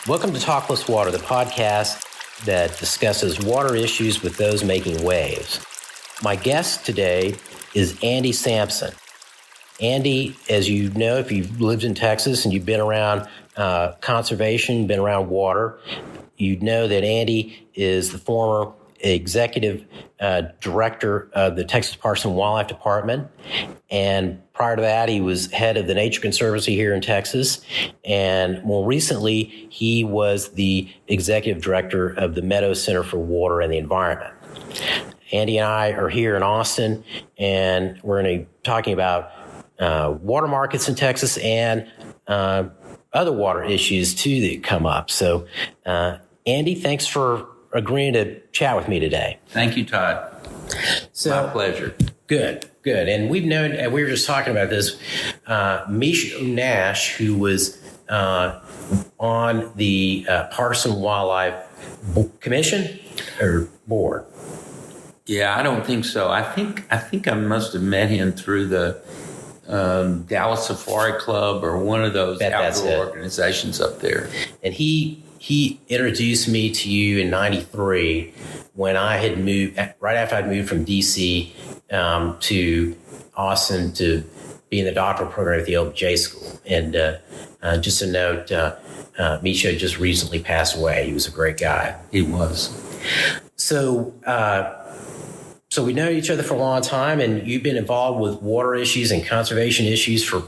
Welcome to Texas+Water, the podcast that discusses water issues with those making waves. My guest today is Andy Sansom. Andy, as you know, if you've lived in Texas and you've been around conservation, been around water, you'd know that Andy is the former executive director of the Texas Parks and Wildlife Department. And prior to that, he was head of the Nature Conservancy here in Texas. And more recently, he was the executive director of the Meadows Center for Water and the Environment. Andy and I are here in Austin, and we're going to be talking about water markets in Texas and other water issues, too, that come up. So, Andy, thanks for agreeing to chat with me today. Thank you, Todd. My pleasure. Good. And we've known, and we were just talking about this, Misha Nash, who was on the Parks and Wildlife Commission or board. Yeah, I don't think so. I think I must have met him through the Dallas Safari Club or one of those outdoor organizations up there. And he introduced me to you in '93 when I had moved, right after I'd moved from D.C. To Austin to be in the doctoral program at the LBJ School. And just a note, Misha just recently passed away. He was a great guy. He was. So we know each other for a long time, and you've been involved with water issues and conservation issues for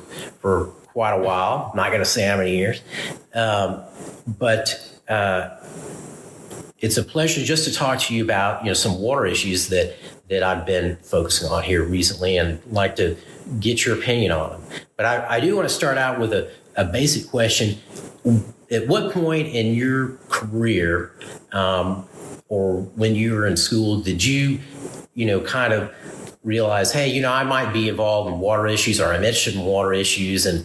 quite a while. I'm not going to say how many years. But it's a pleasure just to talk to you about, some water issues that I've been focusing on here recently and like to get your opinion on them. But I do want to start out with a basic question. At what point in your career or when you were in school did you, kind of realize, hey, I might be involved in water issues, or I'm interested in water issues, and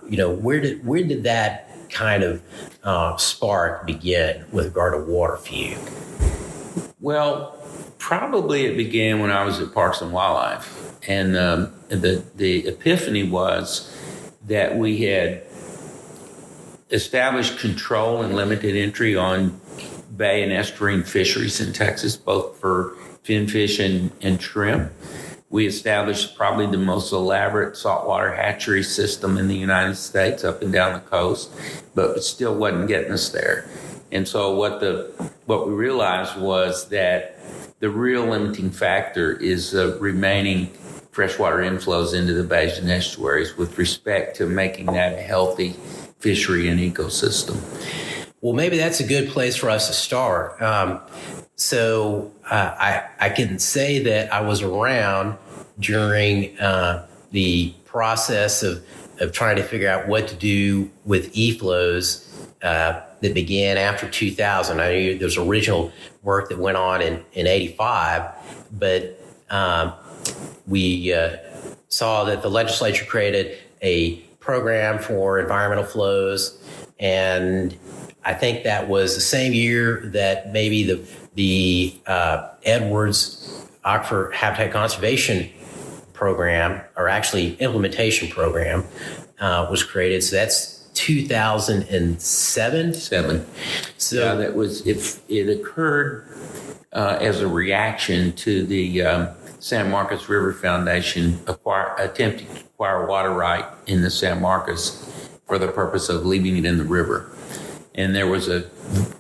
where did that kind of spark begin with regard to water for you? Well, probably it began when I was at Parks and Wildlife, and the epiphany was that we had established control and limited entry on bay and estuarine fisheries in Texas, both for finfish and shrimp. We established probably the most elaborate saltwater hatchery system in the United States up and down the coast, but it still wasn't getting us there. And so what we realized was that the real limiting factor is the remaining freshwater inflows into the bays and estuaries with respect to making that a healthy fishery and ecosystem. Well, maybe that's a good place for us to start. So I can say that I was around during the process of trying to figure out what to do with e-flows that began after 2000. I knew there's original work that went on in 85, but we saw that the legislature created a program for environmental flows, and I think that was the same year that maybe the Edwards Aquifer Habitat Conservation Program, or actually implementation program, was created. So that's 2007. So yeah, that was it occurred as a reaction to the San Marcos River Foundation attempting to acquire water right in the San Marcos for the purpose of leaving it in the river. And there was a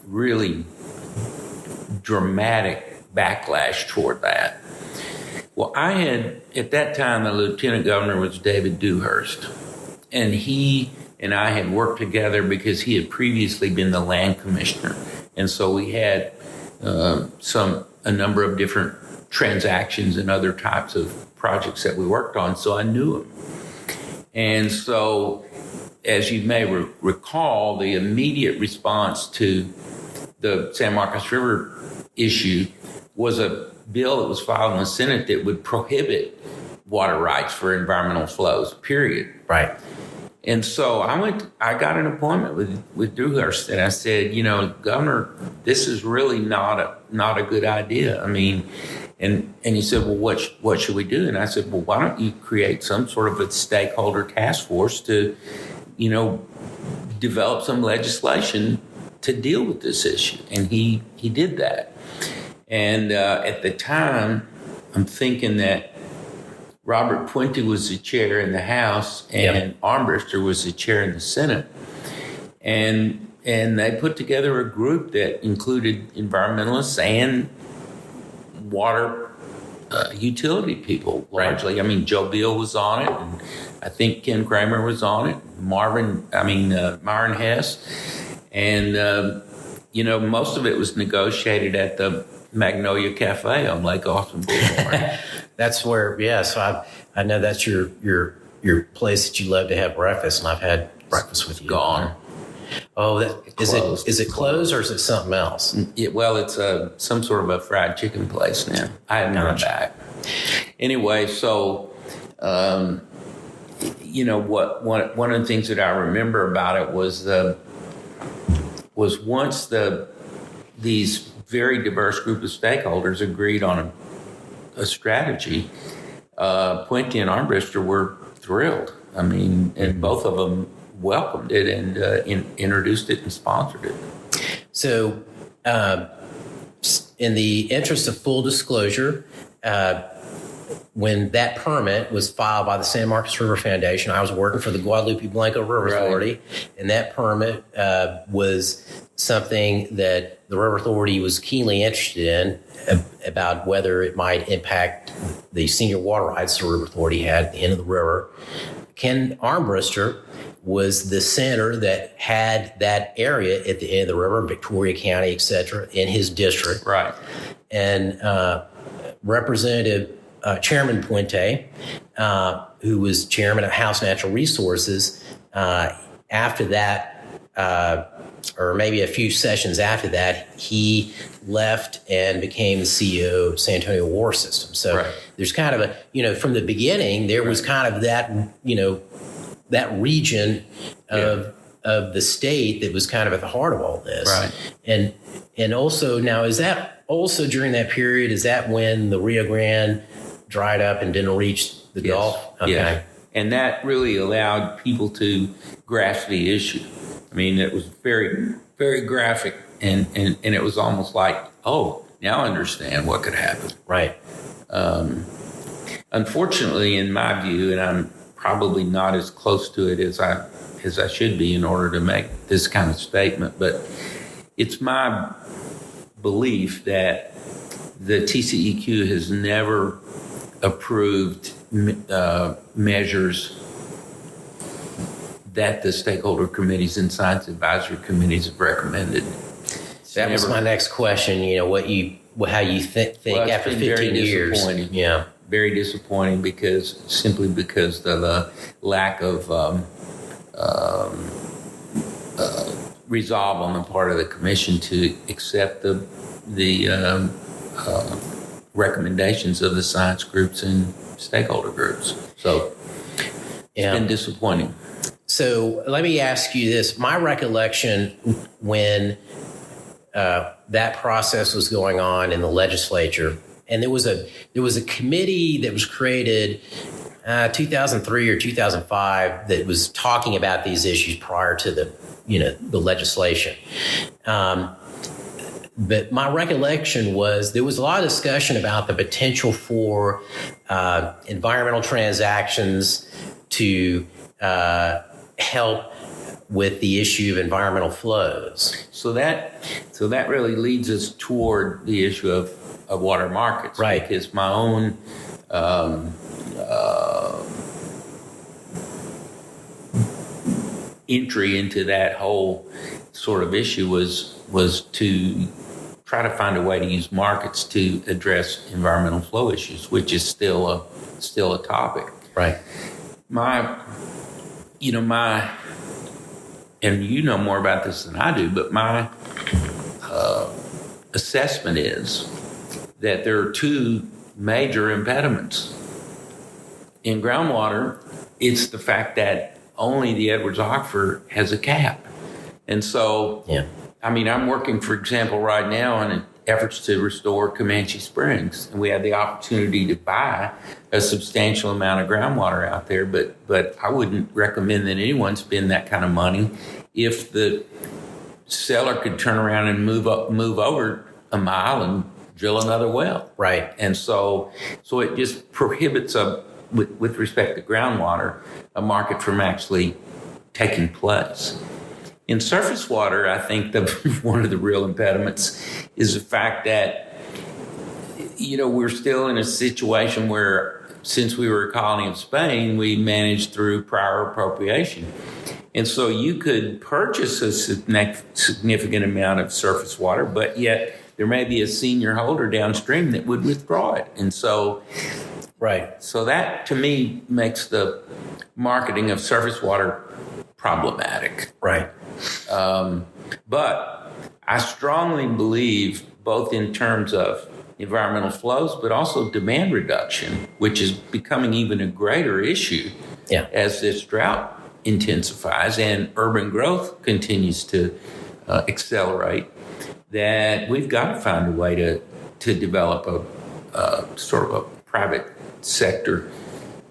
really dramatic backlash toward that. Well, I had, at that time, the lieutenant governor was David Dewhurst. And he and I had worked together because he had previously been the land commissioner. And so we had a number of different transactions and other types of projects that we worked on. So I knew him. And so, as you may recall, the immediate response to the San Marcos River issue was a bill that was filed in the Senate that would prohibit water rights for environmental flows, period. Right. And so I got an appointment with Dewhurst, and I said, Governor, this is really not a good idea. I mean, and he said, well, what should we do? And I said, well, why don't you create some sort of a stakeholder task force to, develop some legislation to deal with this issue. And he did that. And at the time, I'm thinking that Robert Puente was the chair in the House and Armbruster was the chair in the Senate. And they put together a group that included environmentalists and water utility people largely. Right. I mean, Joe Beal was on it, and I think Ken Kramer was on it, Myron Hess. And, most of it was negotiated at the Magnolia Cafe on Lake Austin Boulevard. That's where, so I know that's your place that you love to have breakfast, and I've had breakfast with you. Gone. Oh, is it closed or is it something else? It's some sort of a fried chicken place now. I haven't gone back. Anyway, so one of the things that I remember about it was once these very diverse group of stakeholders agreed on a strategy, Puente and Armbruster were thrilled. I mean, and both of them welcomed it and introduced it and sponsored it. So, in the interest of full disclosure, when that permit was filed by the San Marcos River Foundation, I was working for the Guadalupe Blanco River Authority, and that permit was something that the River Authority was keenly interested in about whether it might impact the senior water rights the River Authority had at the end of the river. Ken Armbruster was the senator that had that area at the end of the river, Victoria County, et cetera, in his district. Right. And Representative Chairman Puente, who was chairman of House Natural Resources, after that, or maybe a few sessions after that, he left and became the CEO of San Antonio Water System. So there's kind of from the beginning, there was kind of that, that region of the state that was kind of at the heart of all this. Right. And also now, is that also during that period, is that when the Rio Grande dried up and didn't reach the Gulf? Okay. Yeah. And that really allowed people to grasp the issue. I mean, it was very, very graphic, and it was almost like, oh, now I understand what could happen. Right. Unfortunately, in my view, and I'm probably not as close to it as I should be in order to make this kind of statement, but it's my belief that the TCEQ has never approved measures that the stakeholder committees and science advisory committees have recommended. That was my next question. How you think after 15 years? Yeah, very disappointing because the lack of resolve on the part of the commission to accept the recommendations of the science groups and stakeholder groups. So it's been disappointing. So let me ask you this. My recollection when that process was going on in the legislature, and there was a committee that was created 2003 or 2005 that was talking about these issues prior to the legislation. But my recollection was there was a lot of discussion about the potential for environmental transactions to help with the issue of environmental flows. So that really leads us toward the issue of water markets. Right. Because my own entry into that whole sort of issue was to try to find a way to use markets to address environmental flow issues, which is still a topic. Right. And you know more about this than I do, but my assessment is that there are two major impediments. In groundwater, it's the fact that only the Edwards Aquifer has a cap. And so, I'm working, for example, right now on efforts to restore Comanche Springs, and we had the opportunity to buy a substantial amount of groundwater out there. But I wouldn't recommend that anyone spend that kind of money if the seller could turn around and move over a mile and drill another well. Right. And so it just prohibits with respect to groundwater, a market from actually taking place. In surface water, I think one of the real impediments is the fact that, we're still in a situation where, since we were a colony of Spain, we managed through prior appropriation. And so you could purchase a significant amount of surface water, but yet there may be a senior holder downstream that would withdraw it. And so, right. So that, to me, makes the marketing of surface water problematic. Right. But I strongly believe, both in terms of environmental flows, but also demand reduction, which is becoming even a greater issue as this drought intensifies and urban growth continues to accelerate, that we've got to find a way to develop a sort of a private sector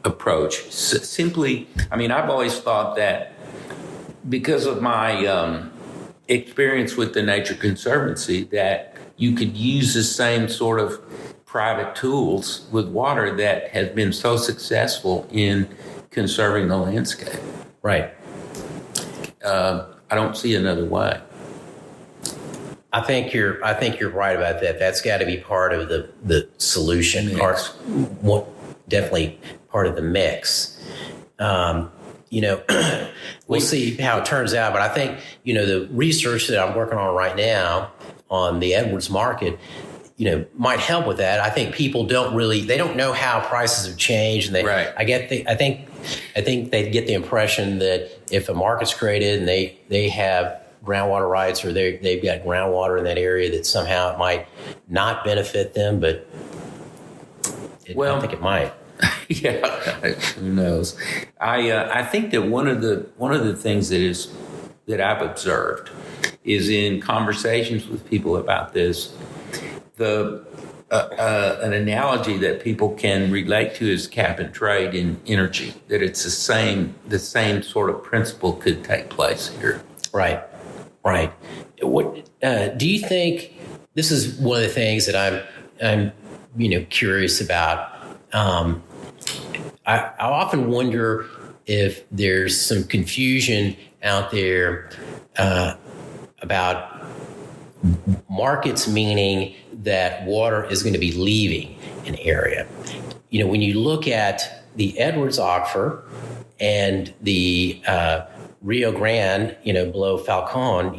approach. Simply, I've always thought that, because of my experience with the Nature Conservancy, that you could use the same sort of private tools with water that has been so successful in conserving the landscape. Right. I don't see another way. I think you're right about that. That's got to be part of the solution. Definitely part of the mix. We'll see how it turns out. But I think, the research that I'm working on right now on the Edwards market, might help with that. I think people they don't know how prices have changed. And right. I think they get the impression that if a market's created and they have groundwater rights, or they've got groundwater in that area, that somehow it might not benefit them, but I think it might. Yeah, who knows? I think that one of the things that I've observed is, in conversations with people about this, an analogy that people can relate to is cap and trade in energy. That it's the same sort of principle could take place here. Right. What do you think? This is one of the things that I'm curious about. I often wonder if there's some confusion out there about markets, meaning that water is going to be leaving an area. When you look at the Edwards Aquifer and the Rio Grande, below Falcon,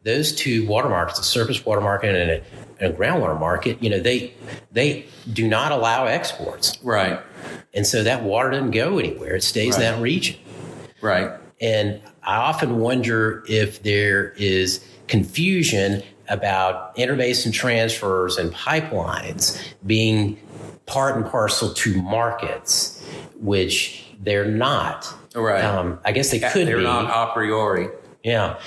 those two water markets, a surface water market and a groundwater market, they do not allow exports. Right. And so that water doesn't go anywhere. It stays in that region. Right. And I often wonder if there is confusion about interbasin transfers and pipelines being part and parcel to markets, which they're not. Right. I guess they could be. They're not a priori. Yeah.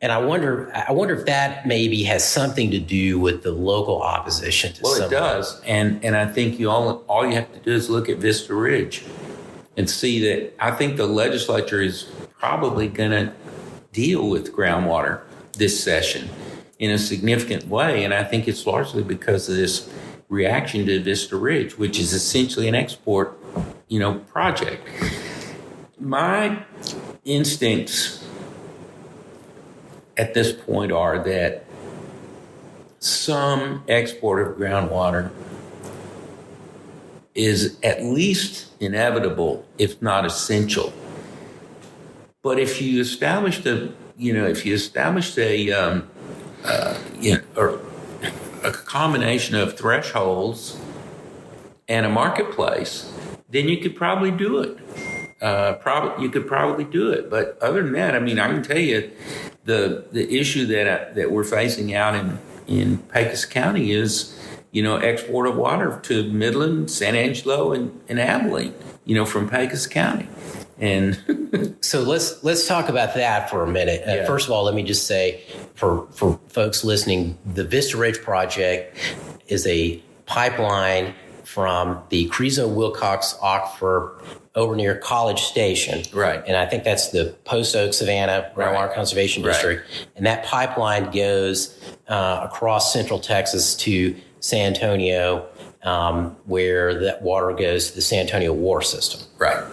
And I wonder if that maybe has something to do with the local opposition to it does. And I think all you have to do is look at Vista Ridge and see that I think the legislature is probably going to deal with groundwater this session in a significant way. And I think it's largely because of this reaction to Vista Ridge, which is essentially an export, project. My instincts at this point are that some export of groundwater is at least inevitable, if not essential. But if you establish a combination of thresholds and a marketplace, then you could probably do it. But other than that, I can tell you the issue that we're facing out in Pecos County is, export of water to Midland, San Angelo, and Abilene, from Pecos County. And so let's talk about that for a minute. First of all, let me just say for folks listening, the Vista Ridge Project is a pipeline from the Crezo-Wilcox Aquifer over near College Station. Right. And I think that's the Post Oak Savannah Groundwater Conservation District. And that pipeline goes across central Texas to San Antonio, where that water goes to the San Antonio water system. Right.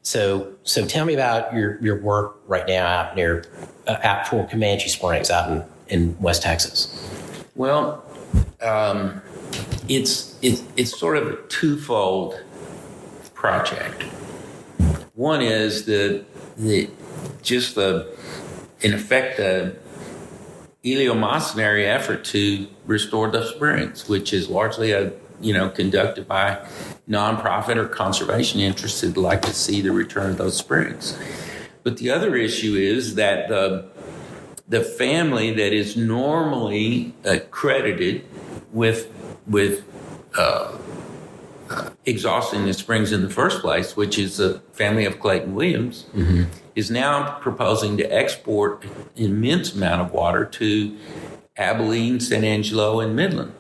So tell me about your work right now out near out for Comanche Springs out in West Texas. Well, it's sort of a twofold project. One is in effect the eleemosynary effort to restore the springs, which is largely conducted by nonprofit or conservation interests who'd like to see the return of those springs. But the other issue is that the family that is normally credited with exhausting the springs in the first place, which is the family of Clayton Williams, is now proposing to export an immense amount of water to Abilene, San Angelo, and Midland.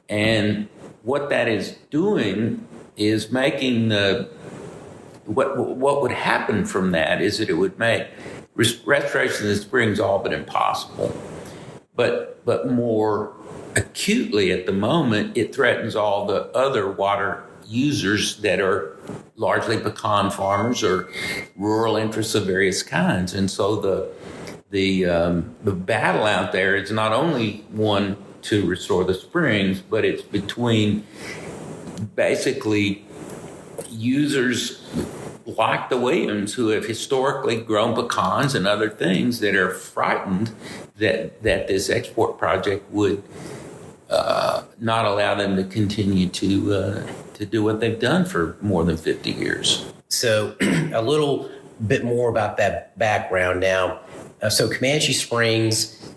And what that is doing is making what would happen from that is that it would make restoration of the springs all but impossible. But more acutely at the moment, it threatens all the other water users that are largely pecan farmers or rural interests of various kinds. And so the battle out there is not only one to restore the springs, but it's between basically users like the Williams who have historically grown pecans and other things that are frightened that this export project would not allow them to continue to do what they've done for more than 50 years. So a little bit more about that background now. So Comanche Springs,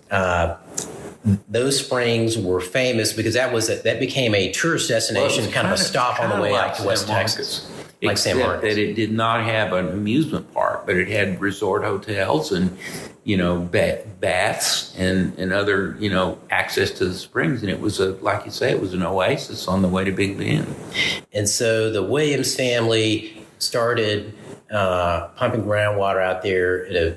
those springs were famous because that became a tourist destination, kind of a stop on the way out to West Texas. Like San Marcos. That it did not have an amusement park, but it had resort hotels and, baths and other, access to the springs. And it was like you say, it was an oasis on the way to Big Bend. And so the Williams family started pumping groundwater out there at a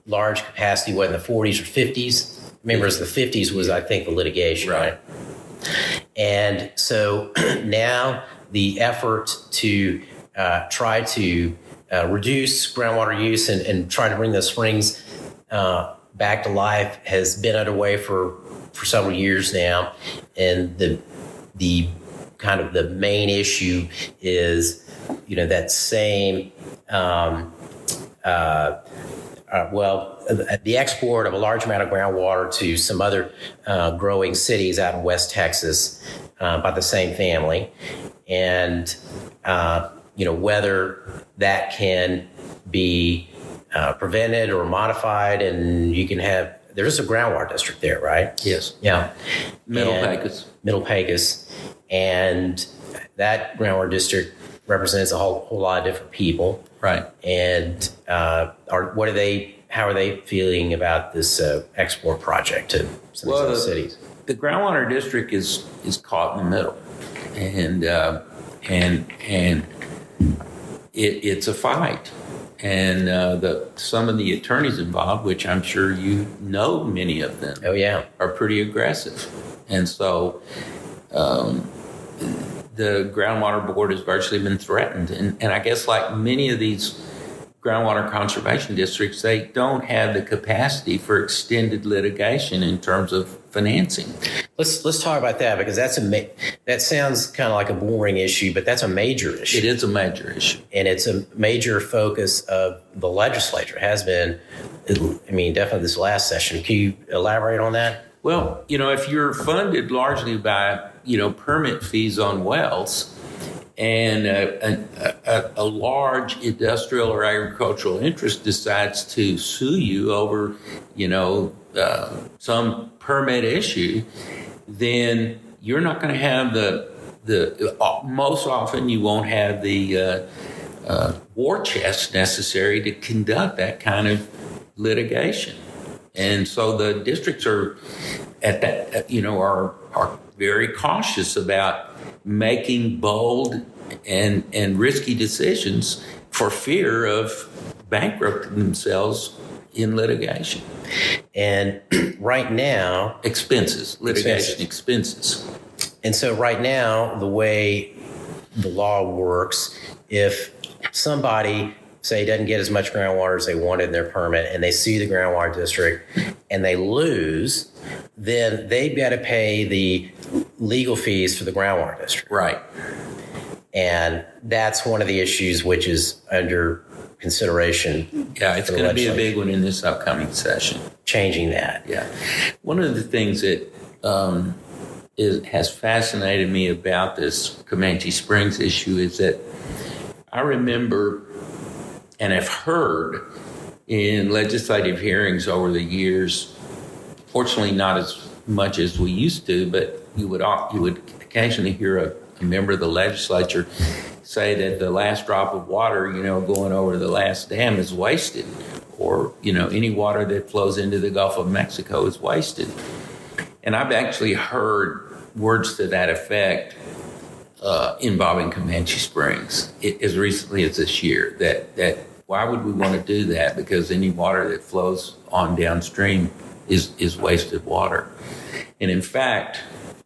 large capacity, in the 40s or 50s? Remember, the 50s was, I think, the litigation, right? And so now the effort to try to reduce groundwater use and try to bring the springs back to life has been underway for several years now. And the kind of the main issue is, that same the export of a large amount of groundwater to some other growing cities out in West Texas by the same family, and whether that can be prevented or modified, and you can have. There's a groundwater district there, right? Yes. Yeah. Middle Pecos, and that groundwater district represents a whole lot of different people. Right. And how are they feeling about this export project to some of those cities? The groundwater district is caught in the middle, and it's a fight. And some of the attorneys involved, which I'm sure many of them, are pretty aggressive. And so the groundwater board has virtually been threatened. And I guess like many of these groundwater conservation districts, they don't have the capacity for extended litigation in terms of financing. Let's talk about that, because that sounds kind of like a boring issue, but that's a major issue. It is a major issue. And it's a major focus of the legislature. It has been, definitely this last session. Can you elaborate on that? Well, if you're funded largely by, permit fees on wells, and a large industrial or agricultural interest decides to sue you over, some permit issue, then you're not going to have most often you won't have the war chest necessary to conduct that kind of litigation. And so the districts are at that, are very cautious about making bold and risky decisions for fear of bankrupting themselves in litigation. And right now, litigation expenses. And so right now, the way the law works, if somebody, say, doesn't get as much groundwater as they wanted in their permit and they sue the groundwater district and they lose, then they've got to pay the legal fees for the groundwater district. Right. And that's one of the issues which is under consideration. Yeah, it's going to be a big one in this upcoming session. Changing that. Yeah. One of the things that has fascinated me about this Comanche Springs issue is that I remember and have heard in legislative hearings over the years, fortunately not as much as we used to, but you would occasionally hear a member of the legislature say that the last drop of water, going over the last dam is wasted, or, any water that flows into the Gulf of Mexico is wasted. And I've actually heard words to that effect involving Comanche Springs as recently as this year, that why would we want to do that? Because any water that flows on downstream is wasted water. And in fact,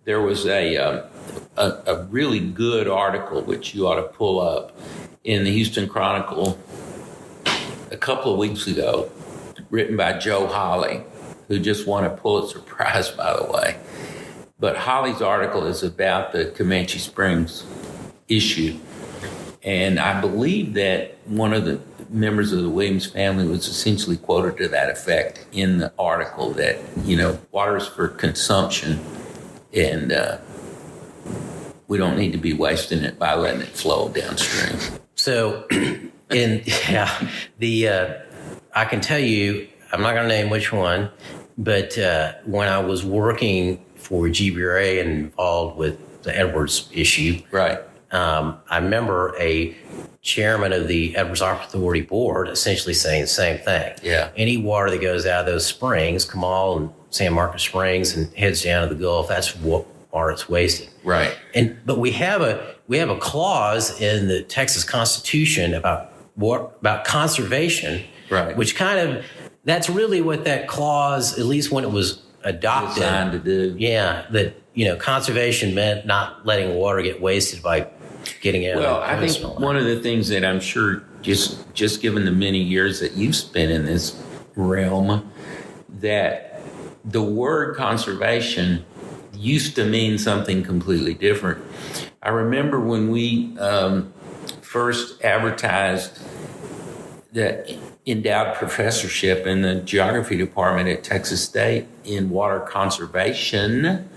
there was a really good article, which you ought to pull up, in the Houston Chronicle a couple of weeks ago, written by Joe Hawley, who just won a Pulitzer Prize, by the way. But Hawley's article is about the Comanche Springs issue. And I believe that one of the members of the Williams family was essentially quoted to that effect in the article, that, water is for consumption, and we don't need to be wasting it by letting it flow downstream. So, I can tell you, I'm not going to name which one, but when I was working for GBRA and involved with the Edwards issue, right? I remember a chairman of the Edwards Authority Board essentially saying the same thing. Yeah. Any water that goes out of those springs, Kamal and San Marcos Springs, and heads down to the Gulf, that's what water is wasted. Right. But we have a clause in the Texas Constitution about conservation, right? Which that's really what that clause, at least when it was adopted, designed to do. Yeah, that conservation meant not letting water get wasted by getting out. Well, I think one of the things that I'm sure, just given the many years that you've spent in this realm, that the word conservation used to mean something completely different. I remember when we first advertised the endowed professorship in the geography department at Texas State in water conservation,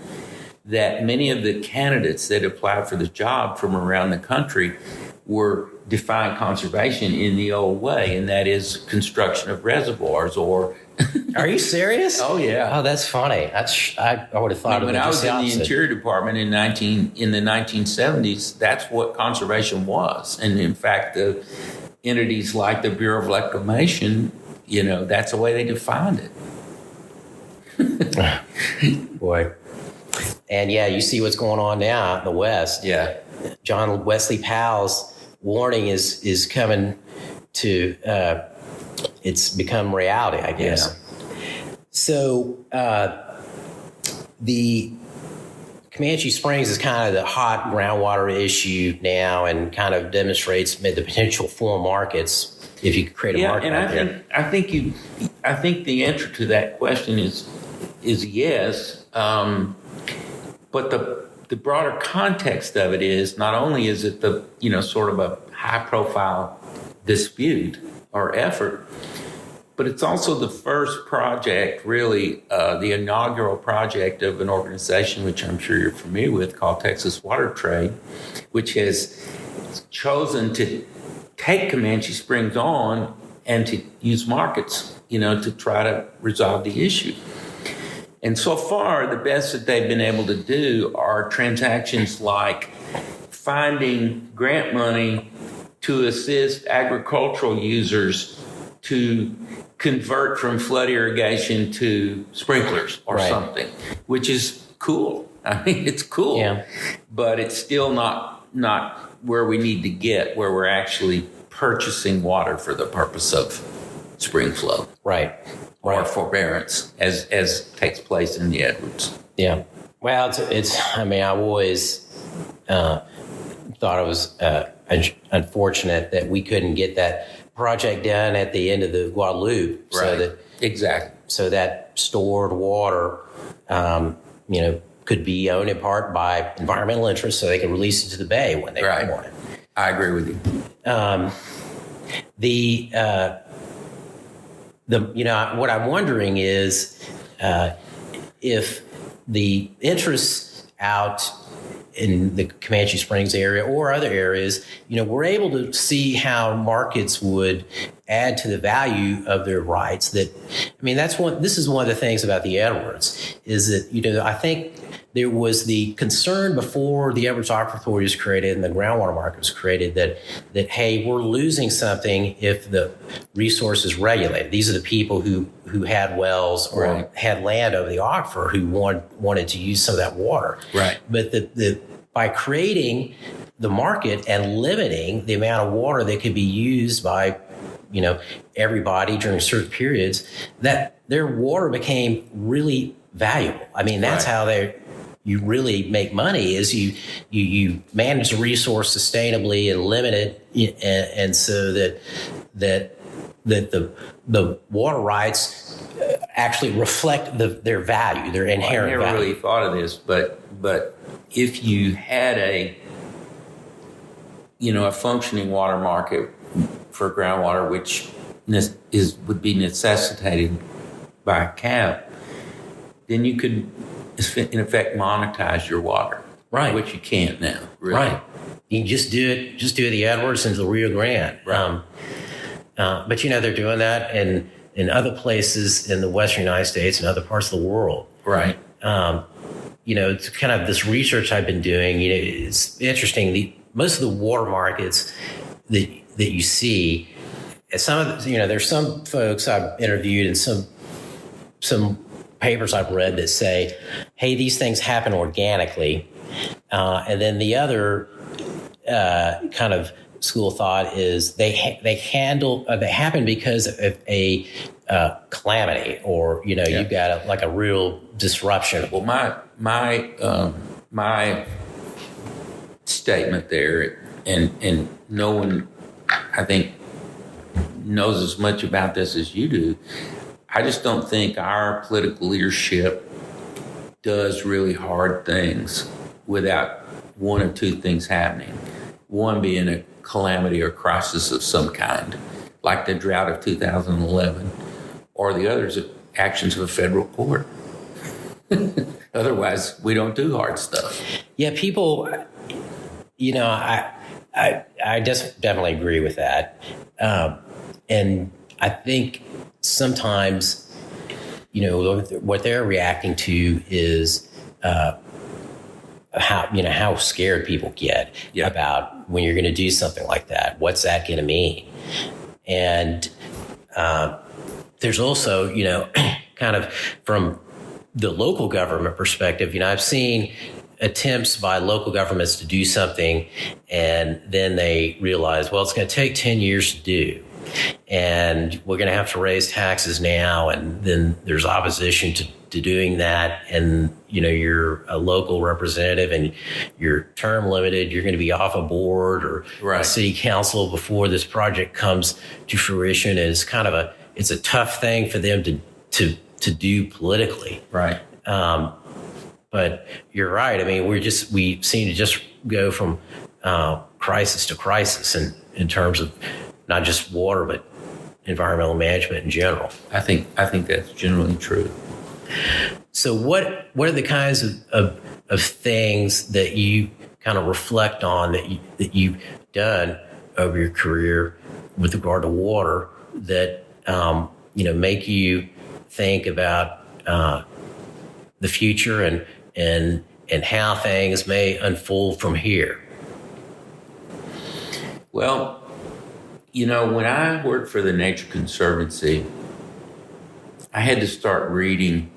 that many of the candidates that applied for the job from around the country were defining conservation in the old way, and that is construction of reservoirs or... Are you serious? Oh, yeah. Oh, that's funny. I would have thought of it. When I was in the Interior Department in the 1970s, that's what conservation was. And in fact, the entities like the Bureau of Reclamation, that's the way they defined it. Boy. And yeah, you see what's going on now in the West. Yeah. John Wesley Powell's warning is coming to, it's become reality, I guess. Yeah. So the Comanche Springs is kind of the hot groundwater issue now, and kind of demonstrates the potential for markets if you could create a market. And I think the answer to that question is yes. But the broader context of it is, not only is it the sort of a high profile dispute or effort, but it's also the first project, really, the inaugural project of an organization which I'm sure you're familiar with, called Texas Water Trade, which has chosen to take Comanche Springs on and to use markets, to try to resolve the issue. And so far, the best that they've been able to do are transactions like finding grant money to assist agricultural users to convert from flood irrigation to sprinklers or something, which is cool. I mean, it's cool, but it's still not where we need to get, where we're actually purchasing water for the purpose of spring flow. Right. Or forbearance, as takes place in the Edwards. Yeah. Well, it's I mean, I always thought it was unfortunate that we couldn't get that project done at the end of the Guadalupe. Right. So that stored water, could be owned in part by environmental interests, so they could release it to the bay when they want it. I agree with you. What I'm wondering is if the interests out in the Comanche Springs area or other areas, we're able to see how markets would add to the value of their rights. This is one of the things about the Edwards is that, I think there was the concern before the Edwards Aquifer Authority was created and the groundwater market was created that hey, we're losing something if the resource is regulated. These are the people who had wells or had land over the aquifer who wanted to use some of that water. Right. But by creating the market and limiting the amount of water that could be used by everybody during certain periods, that their water became really valuable. I mean, that's how you really make money is you manage the resource sustainably and limit it, and so that the water rights actually reflect their value, their inherent value. I never really thought of this, but if you had a functioning water market for groundwater, which would be necessitated by a cap, then you could, in effect, monetize your water, which you can't now. Really. Right. You can just do it at the Edwards and the Rio Grande. Right. But they're doing that in other places in the Western United States and other parts of the world. Right. It's kind of this research I've been doing. It's interesting. Most of the water markets that you see, some of there's some folks I've interviewed and some papers I've read that say, hey, these things happen organically. And then the other kind of school of thought is they happen because of a calamity, or you've got a real disruption. Well, my statement there, and no one I think knows as much about this as you do. I just don't think our political leadership does really hard things without one or two things happening. One being a calamity or crisis of some kind, like the drought of 2011, or the others are actions of a federal court. Otherwise, we don't do hard stuff. Yeah, people, I just definitely agree with that. And I think sometimes, what they're reacting to is how scared people get about when you're going to do something like that. What's that going to mean? And there's also, kind of from the local government perspective, I've seen attempts by local governments to do something, and then they realize, well, it's going to take 10 years to do, and we're going to have to raise taxes now, and then there's opposition to doing that, and you're a local representative and you're term limited, you're going to be off a board or a city council before this project comes to fruition. And it's kind of it's a tough thing for them to do politically. Right. But you're right. I mean, we seem to just go from crisis to crisis in terms of not just water, but environmental management in general. I think that's generally true. So what are the kinds of things that you kind of reflect on that you've done over your career with regard to water that make you think about the future and how things may unfold from here? Well, When I worked for the Nature Conservancy, I had to start reading,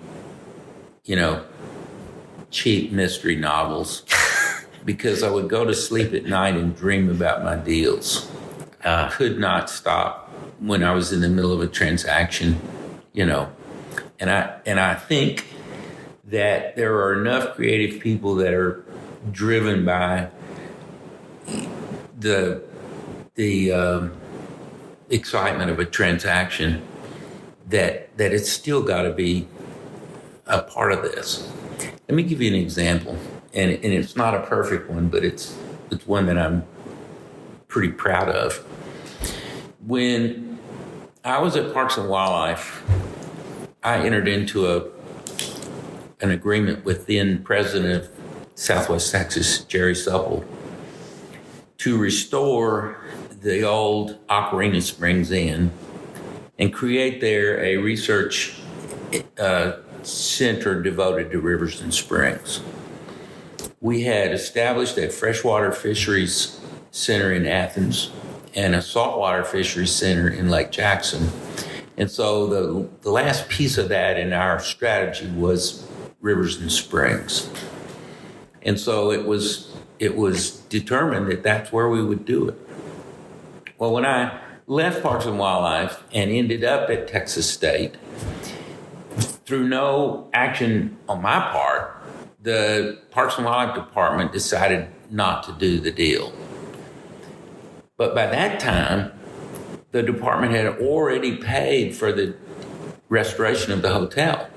cheap mystery novels because I would go to sleep at night and dream about my deals. I could not stop when I was in the middle of a transaction, and I think that there are enough creative people that are driven by the excitement of a transaction that it's still got to be a part of this. Let me give you an example, and it's not a perfect one, but it's one that I'm pretty proud of. When I was at Parks and Wildlife, I entered into an agreement with then President of Southwest Texas, Jerry Supple, to restore the old Ocarina Springs Inn and create there a research center devoted to rivers and springs. We had established a freshwater fisheries center in Athens and a saltwater fisheries center in Lake Jackson. And so the last piece of that in our strategy was rivers and springs. And so it was determined that that's where we would do it. Well, when I left Parks and Wildlife and ended up at Texas State, through no action on my part, the Parks and Wildlife Department decided not to do the deal. But by that time, the department had already paid for the restoration of the hotel.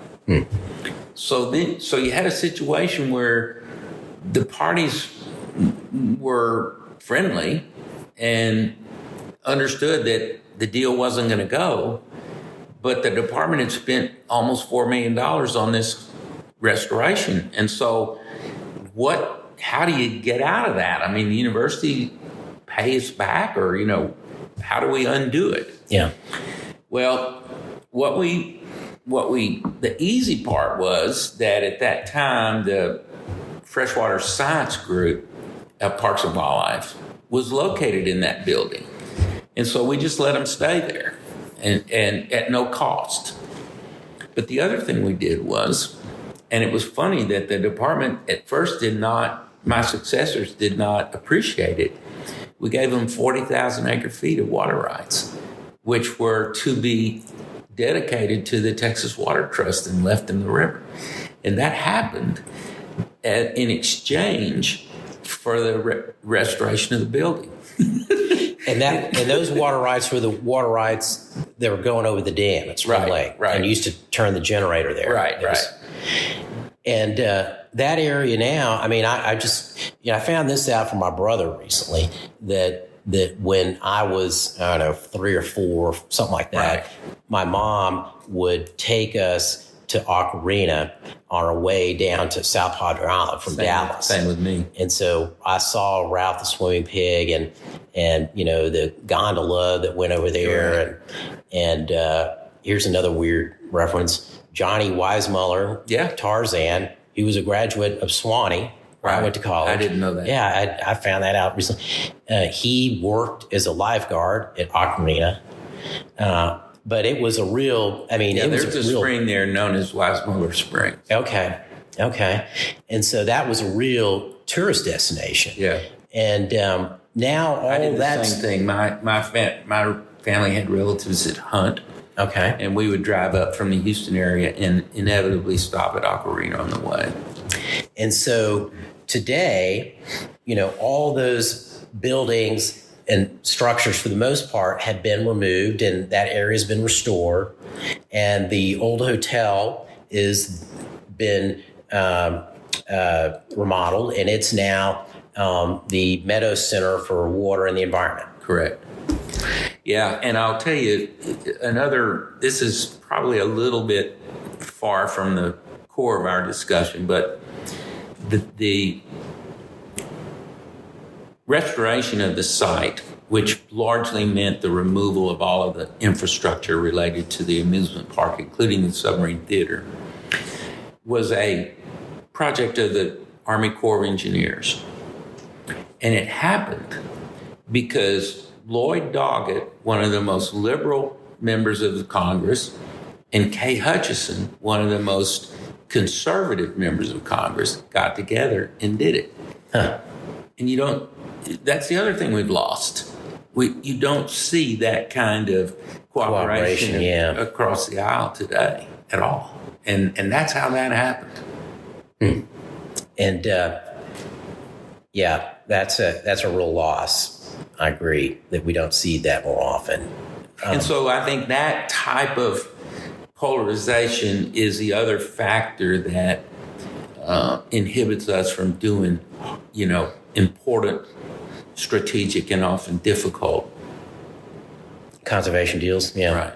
So you had a situation where the parties were friendly and understood that the deal wasn't going to go, but the department had spent almost $4 million on this restoration. And so how do you get out of that? I mean, the university pays back, or, how do we undo it? Yeah. Well, the easy part was that at that time, the freshwater science group at Parks and Wildlife was located in that building. And so we just let them stay there and at no cost. But the other thing we did was, and it was funny that the department at first my successors did not appreciate it. We gave them 40,000 acre feet of water rights, which were to be dedicated to the Texas Water Trust and left in the river. And that happened in exchange for the restoration of the building. And those water rights were the water rights that were going over the dam at Spring Lake. Right. And used to turn the generator there. Right. And that area now, I mean, I just, I found this out from my brother recently, that when I was, 3 or 4, something like that, my mom would take us to Ocarina on our way down to South Padre Island from Dallas. Same with me. And so I saw Ralph the Swimming Pig and the gondola that went over there. Sure. And here's another weird reference. Johnny Weissmuller, Tarzan, he was a graduate of Sewanee, where I went to college. I didn't know that. Yeah, I found that out recently. He worked as a lifeguard at Ocarina. But it was a real, there's a spring there known as Weissmuller Spring. Okay. And so that was a real tourist destination. Yeah. And now all I did the same thing. My family had relatives at Hunt. Okay. And we would drive up from the Houston area and inevitably stop at Ocarina on the way. And so today, all those buildings and structures, for the most part, have been removed, and that area has been restored. And the old hotel is been remodeled, and it's now the Meadows Center for Water and the Environment. Correct. Yeah, and I'll tell you this is probably a little bit far from the core of our discussion, but the restoration of the site, which largely meant the removal of all of the infrastructure related to the amusement park, including the submarine theater, was a project of the Army Corps of Engineers. And it happened because Lloyd Doggett, one of the most liberal members of the Congress, and Kay Hutchison, one of the most conservative members of Congress, got together and did it. Huh. And that's the other thing we've lost. You don't see that kind of cooperation across the aisle today at all. And that's how that happened. And that's a real loss. I agree that we don't see that more often. And so I think that type of polarization is the other factor that inhibits us from doing, important, strategic, and often difficult conservation deals. Yeah. Right.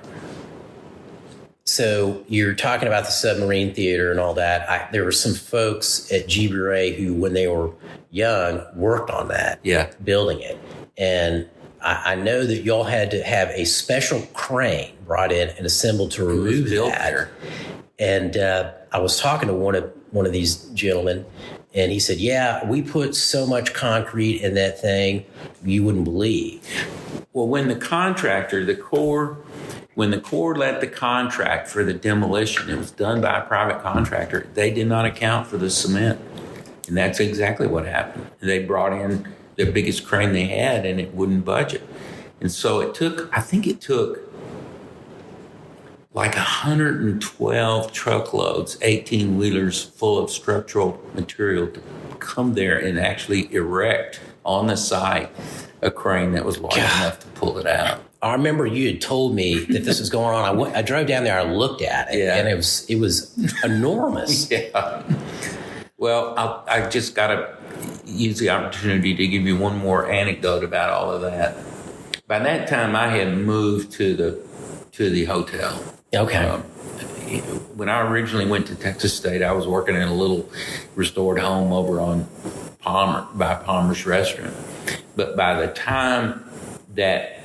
So you're talking about the submarine theater and all that. There were some folks at GBRA who, when they were young, worked on that, building it. And I know that y'all had to have a special crane brought in and assembled to remove that. And I was talking to one of these gentlemen, and he said, "Yeah, we put so much concrete in that thing, you wouldn't believe." Well, when the Corps let the contract for the demolition, it was done by a private contractor. They did not account for the cement, and that's exactly what happened. They brought in the biggest crane they had, and it wouldn't budget. And so it took like 112 truckloads, 18-wheelers full of structural material to come there and actually erect on the site a crane that was large enough to pull it out. I remember you had told me that this was going on. I drove down there, I looked at it, and it was enormous. Yeah. Well, I just got to use the opportunity to give you one more anecdote about all of that. By that time, I had moved to the hotel. Okay. When I originally went to Texas State, I was working in a little restored home over on Palmer's Restaurant. But by the time that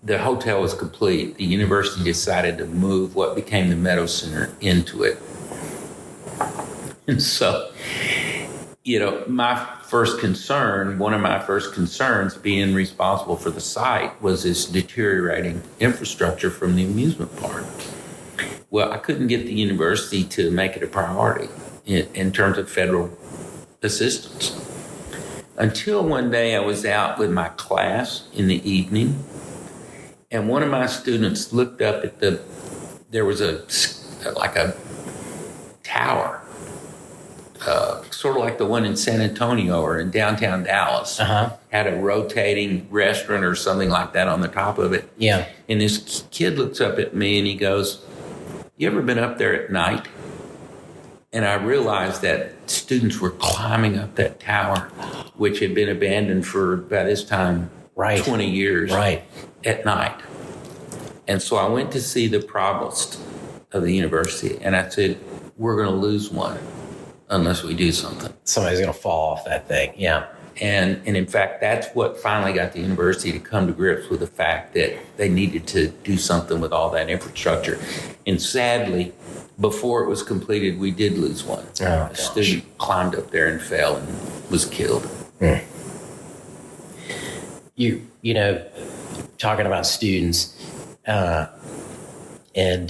the hotel was complete, the university decided to move what became the Meadows Center into it. And so, one of my first concerns being responsible for the site was this deteriorating infrastructure from the amusement park. Well, I couldn't get the university to make it a priority in terms of federal assistance. Until one day I was out with my class in the evening, and one of my students looked up at there was a tower, sort of like the one in San Antonio or in downtown Dallas, had a rotating restaurant or something like that on the top of it. Yeah. And this kid looks up at me and he goes, "You ever been up there at night?" And I realized that students were climbing up that tower, which had been abandoned for, by this time, 20 years at night. And so I went to see the provost of the university, and I said, "We're going to lose one unless we do something." Somebody's going to fall off that thing, yeah. And in fact, that's what finally got the university to come to grips with the fact that they needed to do something with all that infrastructure. And sadly, before it was completed, we did lose one. A student climbed up there and fell and was killed. You know, talking about students and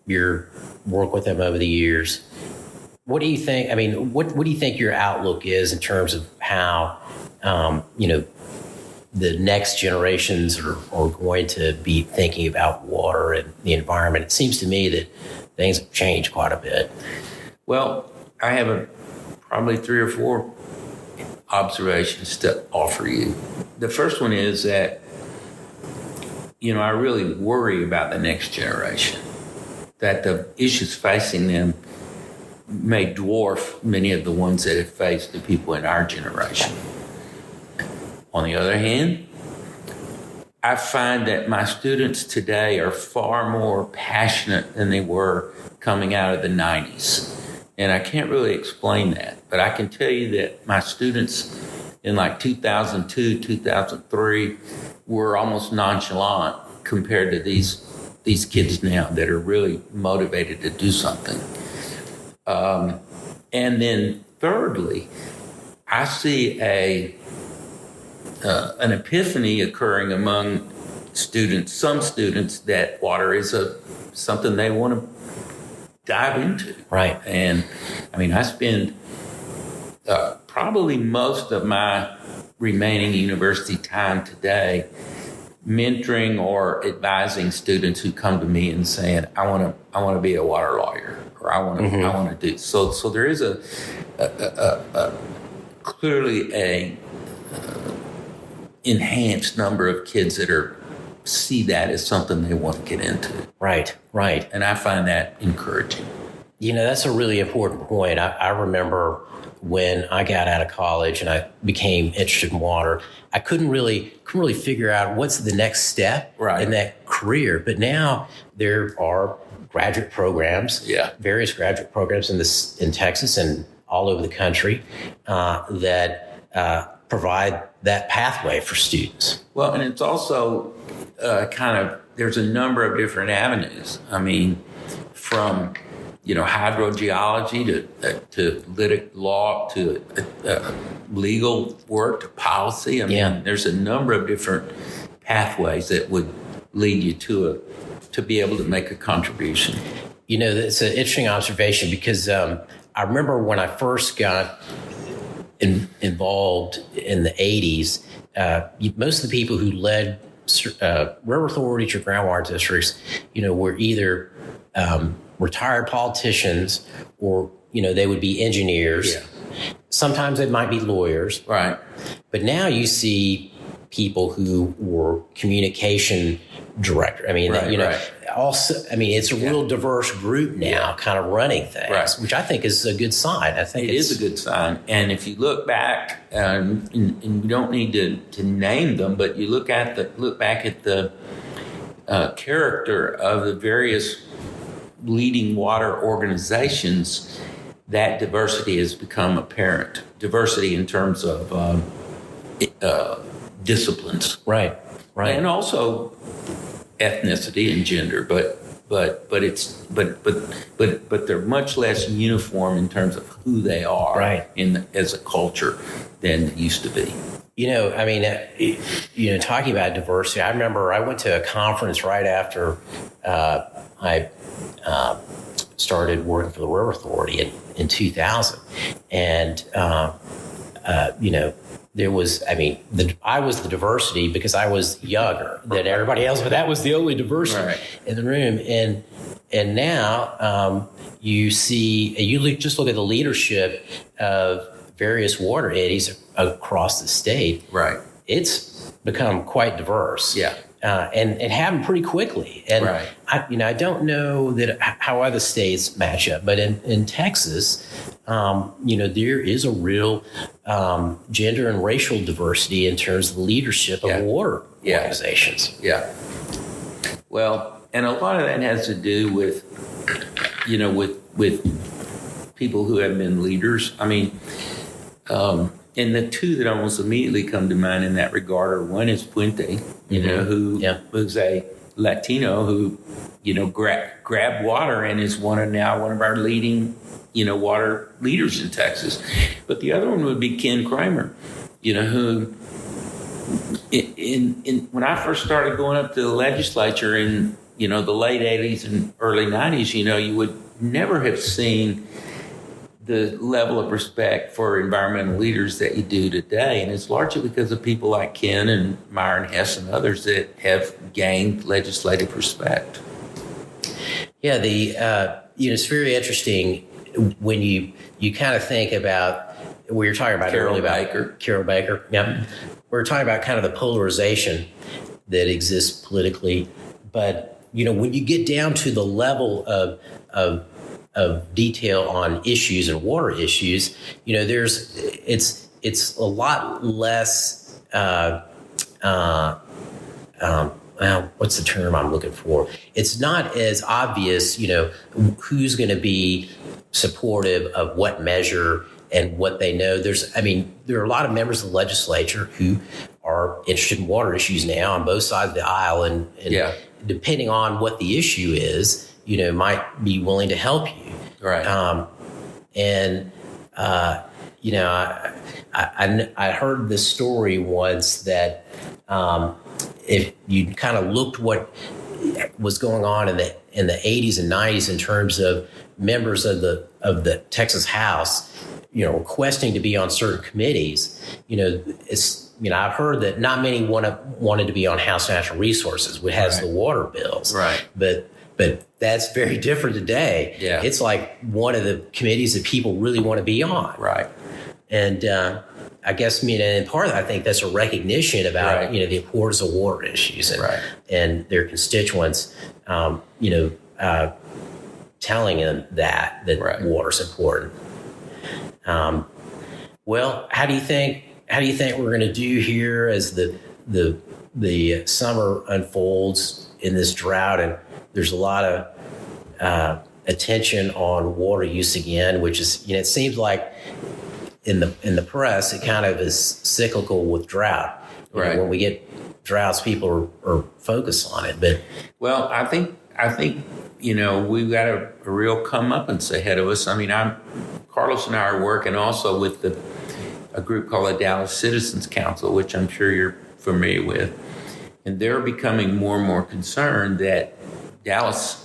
your work with them over the years, what do you think? I mean, what do you think your outlook is in terms of how, the next generations are going to be thinking about water and the environment? It seems to me that things have changed quite a bit. Well, I have probably 3 or 4 observations to offer you. The first one is that, I really worry about the next generation, that the issues facing them may dwarf many of the ones that have faced the people in our generation. On the other hand, I find that my students today are far more passionate than they were coming out of the 90s. And I can't really explain that, but I can tell you that my students in like 2002, 2003 were almost nonchalant compared to these kids now that are really motivated to do something. And then thirdly, I see a an epiphany occurring among some students, that water is something they want to dive into. Right. And I mean, I spend probably most of my remaining university time today mentoring or advising students who come to me and saying, I want to be a water lawyer, or I want to do. So there is a clearly a enhanced number of kids that see that as something they want to get into. Right. And I find that encouraging. That's a really important point. I remember when I got out of college and I became interested in water, I couldn't really figure out what's the next step in that career. But now there are graduate programs, various graduate programs in Texas and all over the country that provide that pathway for students. Well, and it's also there's a number of different avenues. I mean, from hydrogeology to law to legal work to policy. I mean, there's a number of different pathways that would lead you to be able to make a contribution. It's an interesting observation because I remember when I first got involved in the 80s, most of the people who led river authorities or groundwater districts, were either retired politicians or, they would be engineers. Yeah. Sometimes they might be lawyers. Right. But now you see people who were communication director. I mean, also, I mean, it's a real diverse group now kind of running things, which I think is a good sign. I think it is a good sign. And if you look back, and you don't need to name them, but you look back at the character of the various leading water organizations, that diversity has become apparent. Diversity in terms of disciplines, right, and also ethnicity and gender, but they're much less uniform in terms of who they are, as a culture than it used to be. Talking about diversity, I remember I went to a conference right after I started working for the River Authority in 2000. And, there was, I was the diversity because I was younger than everybody else, but that was the only diversity in the room. And now you see, just look at the leadership of various water entities across the state. Right. It's become quite diverse. Yeah. And it happened pretty quickly. And I don't know how other states match up, but in Texas, there is a real gender and racial diversity in terms of the leadership of water organizations. Yeah. Well, and a lot of that has to do with people who have been leaders. I mean, and the two that almost immediately come to mind in that regard are, one is Puente, who's a Latino who, grabbed water and is now one of our leading, water leaders in Texas. But the other one would be Ken Kramer, who when I first started going up to the legislature in, the late 80s and early 90s, you would never have seen the level of respect for environmental leaders that you do today. And it's largely because of people like Ken and Myron Hess and others that have gained legislative respect. Yeah, it's very interesting when you kind of think about, we were talking about earlier about Carol Baker. Yeah. We're talking about kind of the polarization that exists politically. But, when you get down to the level of detail on issues and water issues, it's a lot less. What's the term I'm looking for? It's not as obvious, who's going to be supportive of what measure and what they know. There are a lot of members of the legislature who are interested in water issues now on both sides of the aisle, and depending on what the issue is, might be willing to help you. Right. I heard this story once that if you kind of looked what was going on in the 80s and 90s in terms of members of the Texas House, requesting to be on certain committees, I've heard that not many wanted to be on House Natural Resources, which has the water bills. Right. But that's very different today. Yeah. It's like one of the committees that people really want to be on. Right. And I guess, and part of that, I think that's a recognition about, the importance of water issues and their constituents, telling them that water's important. Well, how do you think we're going to do here as the summer unfolds in this drought? And there's a lot of attention on water use again, which is, it seems like in the press, it kind of is cyclical with drought. When we get droughts, people are focused on it. But I think we've got a real comeuppance ahead of us. Carlos and I are working also with a group called the Dallas Citizens Council, which I'm sure you're familiar with, and they're becoming more and more concerned that Dallas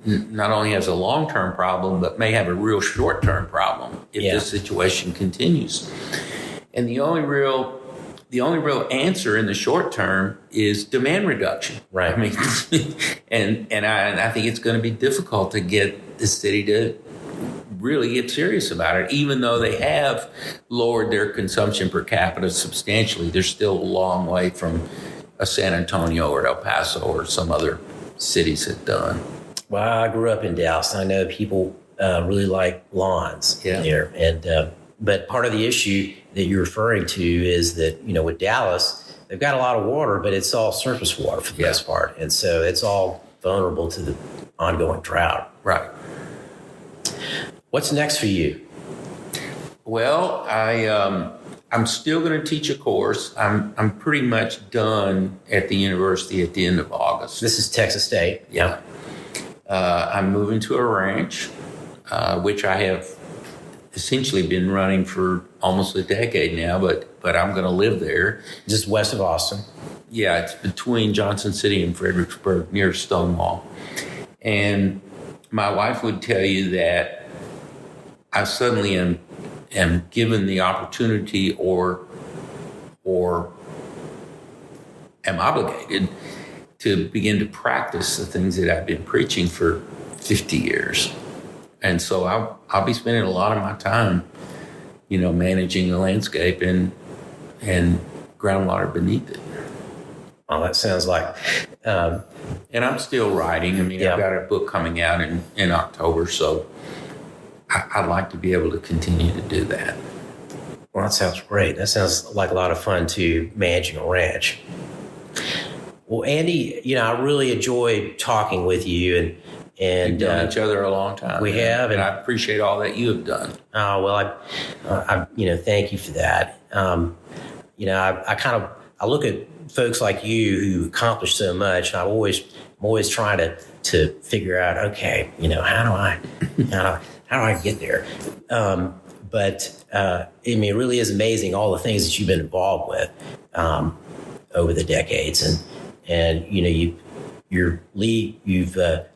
not only has a long-term problem, but may have a real short-term problem if this situation continues. And the only real answer in the short term is demand reduction. Right. And I think it's going to be difficult to get the city to really get serious about it, even though they have lowered their consumption per capita substantially. They're still a long way from a San Antonio or El Paso or some other cities have done. Well, I grew up in Dallas. I know people really like lawns there. And but part of the issue that you're referring to is that, with Dallas, they've got a lot of water, but it's all surface water for the most part. And so it's all vulnerable to the ongoing drought. Right. What's next for you? Well, I'm still going to teach a course. I'm pretty much done at the university at the end of August. This is Texas State. Yeah. I'm moving to a ranch, which I have essentially been running for almost a decade now, but I'm going to live there. Just west of Austin. Yeah, it's between Johnson City and Fredericksburg, near Stonewall. And my wife would tell you that I suddenly am given the opportunity or am obligated to begin to practice the things that I've been preaching for 50 years. And so I'll be spending a lot of my time, managing the landscape and groundwater beneath it. Oh, that sounds like... and I'm still writing. I've got a book coming out in October, so I'd like to be able to continue to do that. Well, that sounds great. That sounds like a lot of fun, too, managing a ranch. Well, Andy, I really enjoyed talking with you, and we've known each other a long time. We have, and I appreciate all that you have done. Oh well, I thank you for that. I look at folks like you who accomplish so much, and I'm always trying to figure out, okay, how do I get there? But it really is amazing all the things that you've been involved with over the decades, and you've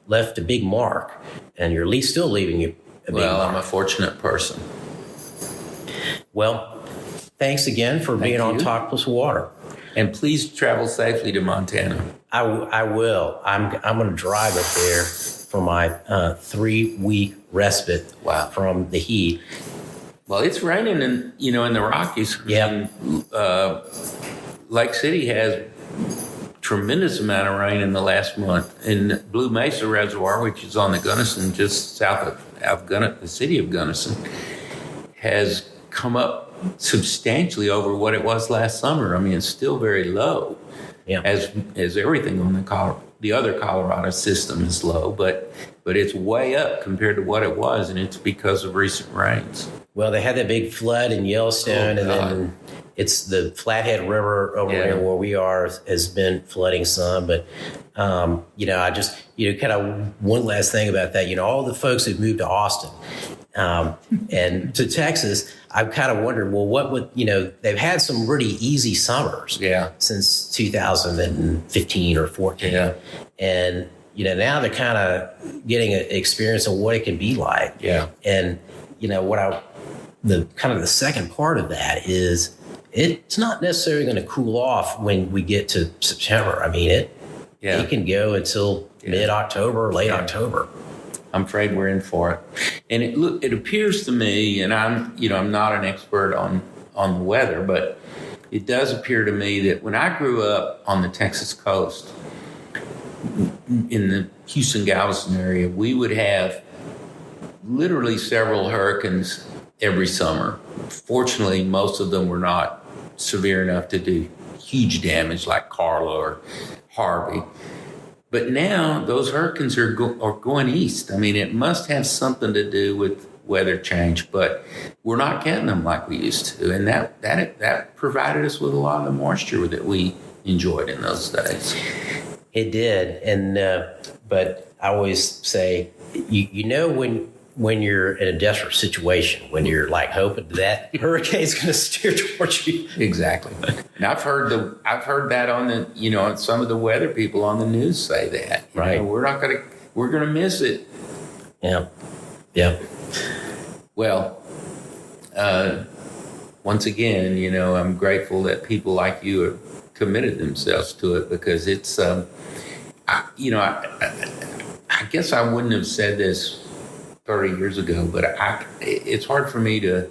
left a big mark, and you're still leaving a big mark. I'm a fortunate person. Well, thanks again for being on Talk+Water. And please travel safely to Montana. I will. I'm going to drive up there for my 3-week respite from the heat. Well, it's raining in the Rockies. Yeah. Lake City has tremendous amount of rain in the last month. In Blue Mesa Reservoir, which is on the Gunnison, just south of the city of Gunnison, has come up substantially over what it was last summer. It's still very low, as everything on the other Colorado system is low, but it's way up compared to what it was, and it's because of recent rains. Well, they had that big flood in Yellowstone, and then it's the Flathead River over there where we are has been flooding some. But, I just, kind of one last thing about that, all the folks who've moved to Austin, And to Texas, I've kind of wondered, well, what would, they've had some really easy summers since 2015 or 14. Yeah. And, now they're kind of getting an experience of what it can be like. Yeah. And, the second part of that is it's not necessarily going to cool off when we get to September. I mean, it can go until mid-October, late October. I'm afraid we're in for it. And it appears to me, and I'm not an expert on the weather, but it does appear to me that when I grew up on the Texas coast, in the Houston-Galveston area, we would have literally several hurricanes every summer. Fortunately, most of them were not severe enough to do huge damage like Carla or Harvey. But now those hurricanes are going east. I mean, it must have something to do with weather change, but we're not getting them like we used to. And that provided us with a lot of the moisture that we enjoyed in those days. It did. And but I always say, when you're in a desperate situation, when you're like hoping that hurricane's going to steer towards you. Exactly. And I've heard that on the, on some of the weather people on the news say that. Right. We're going to miss it. Yeah. Yeah. Well, once again, I'm grateful that people like you have committed themselves to it, because it's, I guess I wouldn't have said this 30 years ago, but it's hard for me to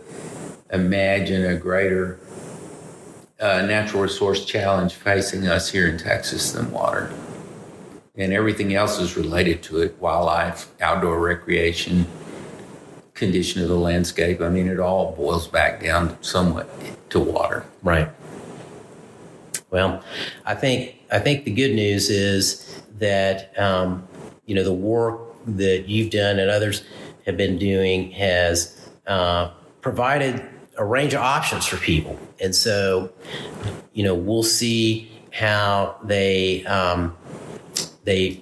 imagine a greater natural resource challenge facing us here in Texas than water. And everything else is related to it: wildlife, outdoor recreation, condition of the landscape. I mean, it all boils back down somewhat to water. Right. Well, I think the good news is that, the work that you've done and others have been doing has provided a range of options for people. And so, we'll see how they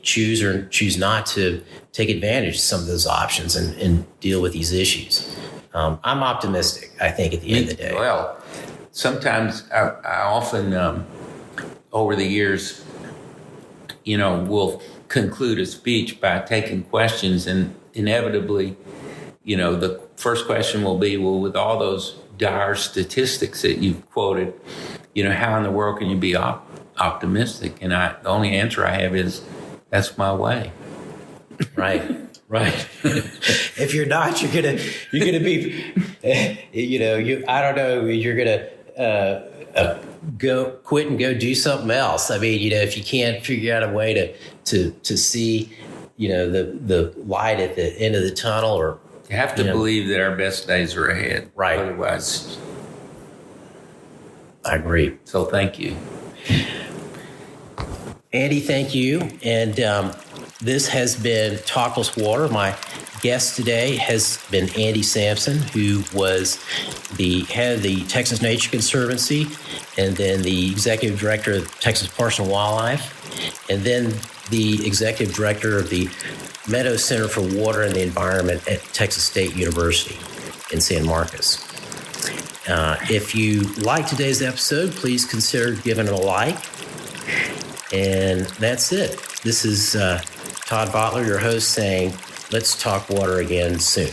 choose or choose not to take advantage of some of those options and deal with these issues. I'm optimistic, I think, at the end of the day. Well, sometimes I often, over the years, will conclude a speech by taking questions, and inevitably, the first question will be, well, with all those dire statistics that you've quoted, how in the world can you be optimistic? And the only answer I have is, that's my way. Right. If you're not, you're gonna be, I don't know, you're gonna quit and go do something else. I mean, if you can't figure out a way to see, the light at the end of the tunnel, or you have to believe that our best days are ahead. Right. Otherwise, I agree. So thank you. Andy, thank you. And this has been Texas+Water. My guest today has been Andy Sansom, who was the head of the Texas Nature Conservancy, and then the executive director of Texas Parks and Wildlife, and then the executive director of the Meadows Center for Water and the Environment at Texas State University in San Marcos. If you like today's episode, please consider giving it a like. And that's it. This is Todd Votteler, your host, saying, let's talk water again soon.